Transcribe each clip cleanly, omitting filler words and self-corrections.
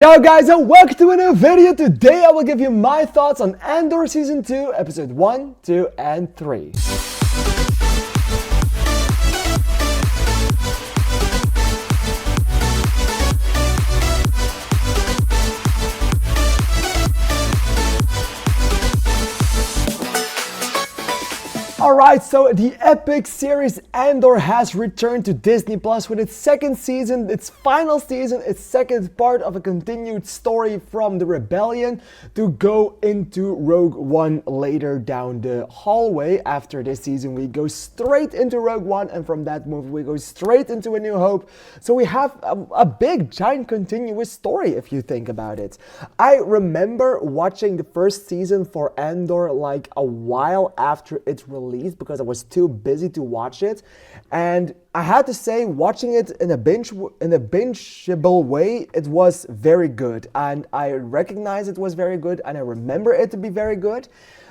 Yo guys, and welcome to a new video. Today I will give you my thoughts on Andor Season 2, Episode 1, 2, and 3. Alright, so the epic series Andor has returned to Disney Plus with its second season, its final season, its second part of a continued story from the Rebellion to go into Rogue One later down the hallway. After this season, we go straight into Rogue One, and from that movie, we go straight into A New Hope. So we have a big, giant, continuous story if you think about it. I remember watching the first season for Andor like a while after its release because I was too busy to watch it, and I had to say, watching it in a bingeable way, it was very good, and I recognize it was very good, and I remember it to be very good.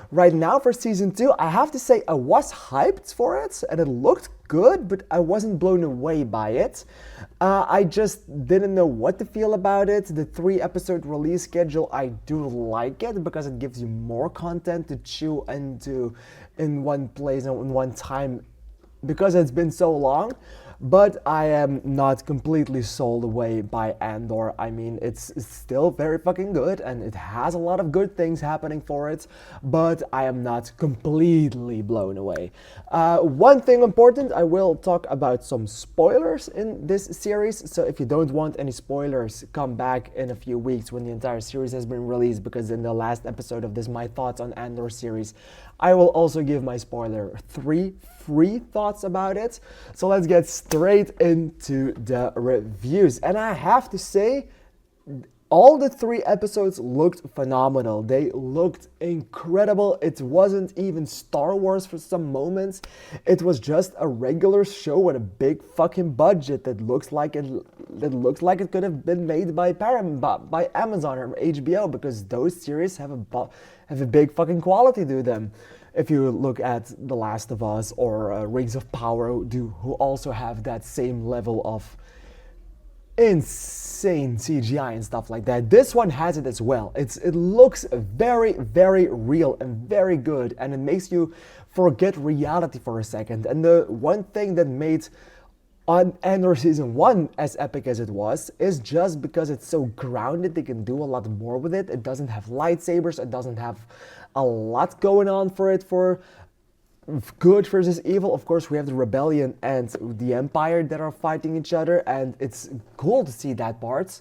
Right now for season 2, I have to say I was hyped for it, and it looked good, but I wasn't blown away by it. I just didn't know what to feel about it. The 3-episode release schedule, I do like it because it gives you more content to chew into in one place and in one time because it's been so long. But I am not completely sold away by Andor. I mean, it's still very fucking good and it has a lot of good things happening for it, but I am not completely blown away. One thing important, I will talk about some spoilers in this series, so if you don't want any spoilers, come back in a few weeks when the entire series has been released, because in the last episode of this, my thoughts on Andor series, I will also give my spoiler free thoughts about it. So let's get straight into the reviews. And I have to say, all the 3 episodes looked phenomenal. They looked incredible. It wasn't even Star Wars for some moments. It was just a regular show with a big fucking budget that looks like it could have been made by Amazon or HBO, because those series have a big fucking quality to them. If you look at The Last of Us or Rings of Power, who also have that same level of insane CGI and stuff like that. This one has it as well. It looks very, very real and very good, and it makes you forget reality for a second. And the one thing that made on Andor Season 1 as epic as it was is just because it's so grounded, they can do a lot more with it. It doesn't have lightsabers, it doesn't have a lot going on for it for good versus evil. Of course, we have the Rebellion and the Empire that are fighting each other, and it's cool to see that part.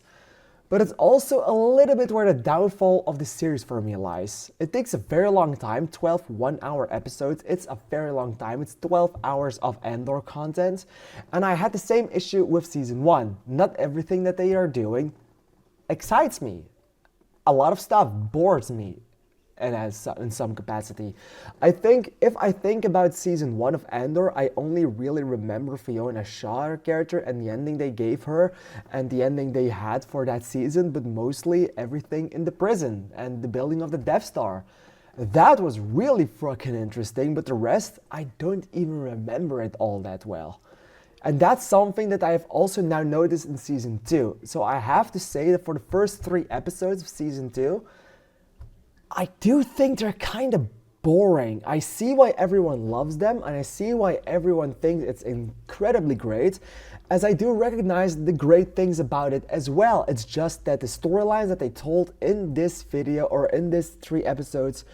But it's also a little bit where the downfall of the series for me lies. It takes a very long time, 12 one-hour episodes. It's a very long time. It's 12 hours of Andor content. And I had the same issue with Season 1. Not everything that they are doing excites me. A lot of stuff bores me. And as in some capacity. If I think about Season 1 of Andor, I only really remember Fiona Shaw, her character, and the ending they gave her, and the ending they had for that season, but mostly everything in the prison, and the building of the Death Star. That was really fucking interesting, but the rest, I don't even remember it all that well. And that's something that I have also now noticed in Season 2. So I have to say that for the first 3 episodes of Season 2, I do think they're kind of boring. I see why everyone loves them, and I see why everyone thinks it's incredibly great, as I do recognize the great things about it as well. It's just that the storylines that they told in this video or in these 3 episodes,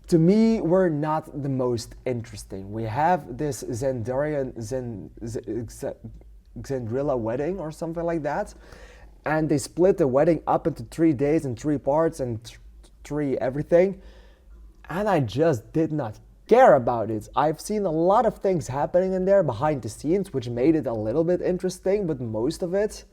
to me, were not the most interesting. We have this Xandrilla wedding or something like that, and they split the wedding up into 3 days and 3 parts and 3 everything, and I just did not care about it. I've seen a lot of things happening in there behind the scenes which made it a little bit interesting, but most of it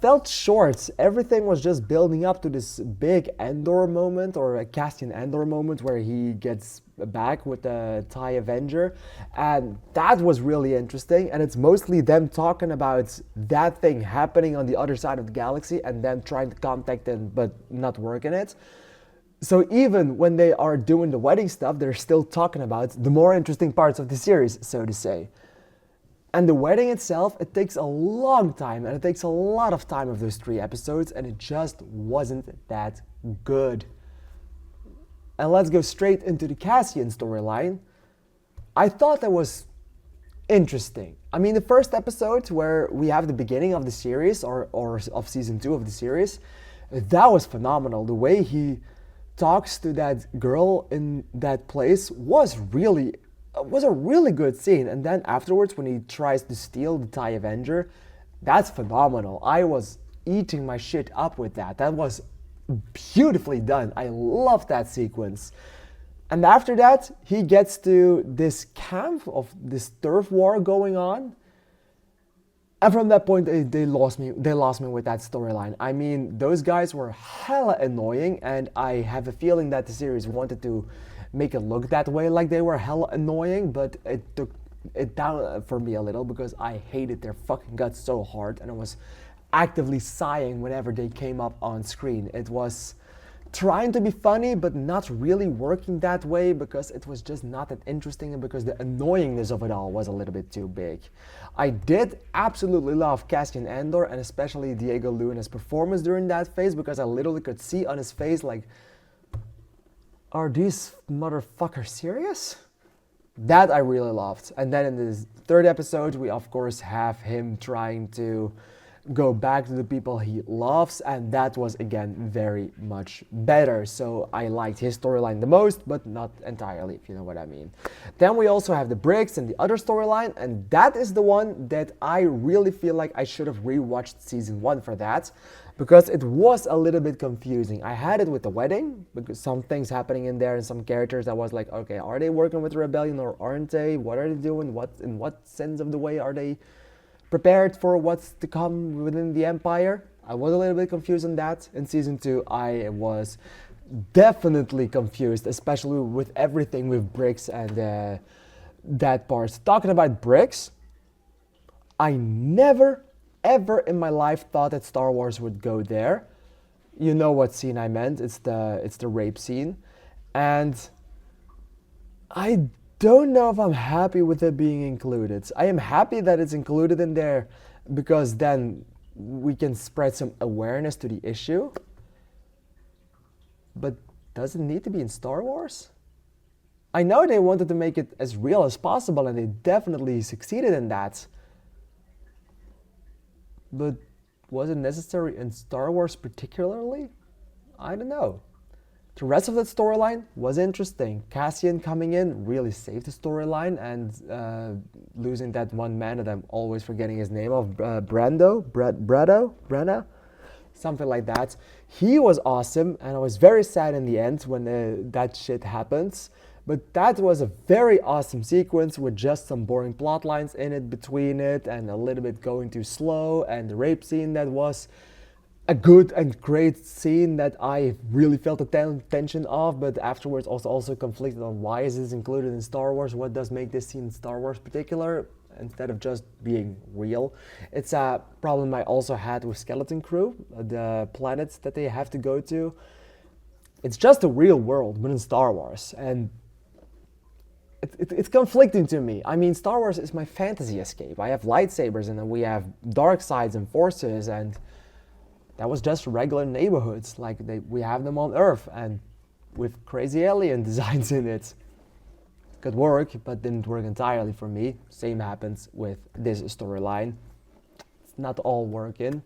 felt short. Everything was just building up to this big Andor moment, or a Cassian Andor moment, where he gets back with the TIE Avenger, and that was really interesting, and it's mostly them talking about that thing happening on the other side of the galaxy and them trying to contact it but not working it. So even when they are doing the wedding stuff, they're still talking about the more interesting parts of the series, so to say. And the wedding itself, it takes a long time, and it takes a lot of time of those 3 episodes, and it just wasn't that good. And let's go straight into the Cassian storyline. I thought that was interesting. I mean, the first episode where we have the beginning of the series, or of season 2 of the series, that was phenomenal. The way he talks to that girl in that place was a really good scene. And then afterwards, when he tries to steal the TIE Avenger, that's phenomenal. I was eating my shit up with that. That was beautifully done. I love that sequence. And after that, he gets to this camp of this turf war going on. And from that point, they lost me with that storyline. I mean, those guys were hella annoying, and I have a feeling that the series wanted to make it look that way, like they were hella annoying, but it took it down for me a little because I hated their fucking guts so hard, and I was actively sighing whenever they came up on screen. It was trying to be funny, but not really working that way because it was just not that interesting and because the annoyingness of it all was a little bit too big. I did absolutely love Cassian Andor, and especially Diego Luna's performance during that phase, because I literally could see on his face like, are these motherfuckers serious? That I really loved. And then in the 3rd episode, we of course have him trying to go back to the people he loves, and that was again very much better. So I liked his storyline the most, but not entirely, if you know what I mean. Then we also have the Briggs and the other storyline, and that is the one that I really feel like I should have rewatched season 1 for that, because it was a little bit confusing. I had it with the wedding, because some things happening in there and some characters I was like, okay, are they working with the rebellion or aren't they? What are they doing? In what sense of the way are they prepared for what's to come within the Empire? I was a little bit confused on that. In season 2, I was definitely confused, especially with everything with Briggs and that part. Talking about Briggs, I never, ever in my life thought that Star Wars would go there. You know what scene I meant. It's the rape scene. And I don't know if I'm happy with it being included. I am happy that it's included in there because then we can spread some awareness to the issue. But does it need to be in Star Wars? I know they wanted to make it as real as possible, and they definitely succeeded in that. But was it necessary in Star Wars particularly? I don't know. The rest of that storyline was interesting. Cassian coming in really saved the storyline, and losing that one man that I'm always forgetting his name of, Brenna? Something like that. He was awesome, and I was very sad in the end when that shit happens. But that was a very awesome sequence with just some boring plot lines in it between it, and a little bit going too slow, and the rape scene that was a good and great scene that I really felt the tension of, but afterwards also conflicted on why is this included in Star Wars, what does make this scene in Star Wars particular, instead of just being real. It's a problem I also had with Skeleton Crew, the planets that they have to go to. It's just a real world within Star Wars, and it's conflicting to me. I mean, Star Wars is my fantasy escape. I have lightsabers, and then we have dark sides and forces, and that was just regular neighborhoods, like we have them on Earth, and with crazy alien designs in it. Could work, but didn't work entirely for me. Same happens with this storyline. It's not all working.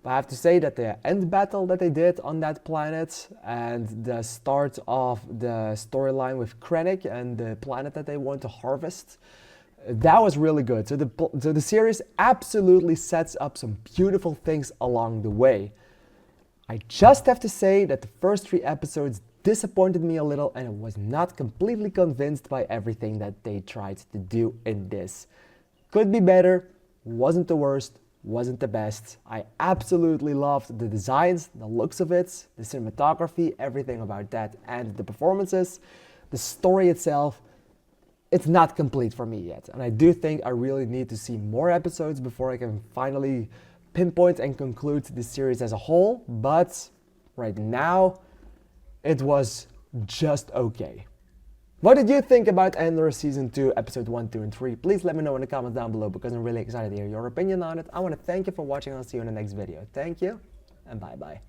But I have to say that the end battle that they did on that planet and the start of the storyline with Krennic and the planet that they want to harvest, that was really good. So the series absolutely sets up some beautiful things along the way. I just have to say that the first 3 episodes disappointed me a little, and I was not completely convinced by everything that they tried to do in this. Could be better, wasn't the worst, wasn't the best. I absolutely loved the designs, the looks of it, the cinematography, everything about that, and the performances. The story itself, it's not complete for me yet, and I do think I really need to see more episodes before I can finally pinpoint and conclude the series as a whole, but right now it was just okay. What did you think about Andor Season 2, Episode 1, 2, and 3? Please let me know in the comments down below because I'm really excited to hear your opinion on it. I want to thank you for watching and I'll see you in the next video. Thank you, and bye-bye.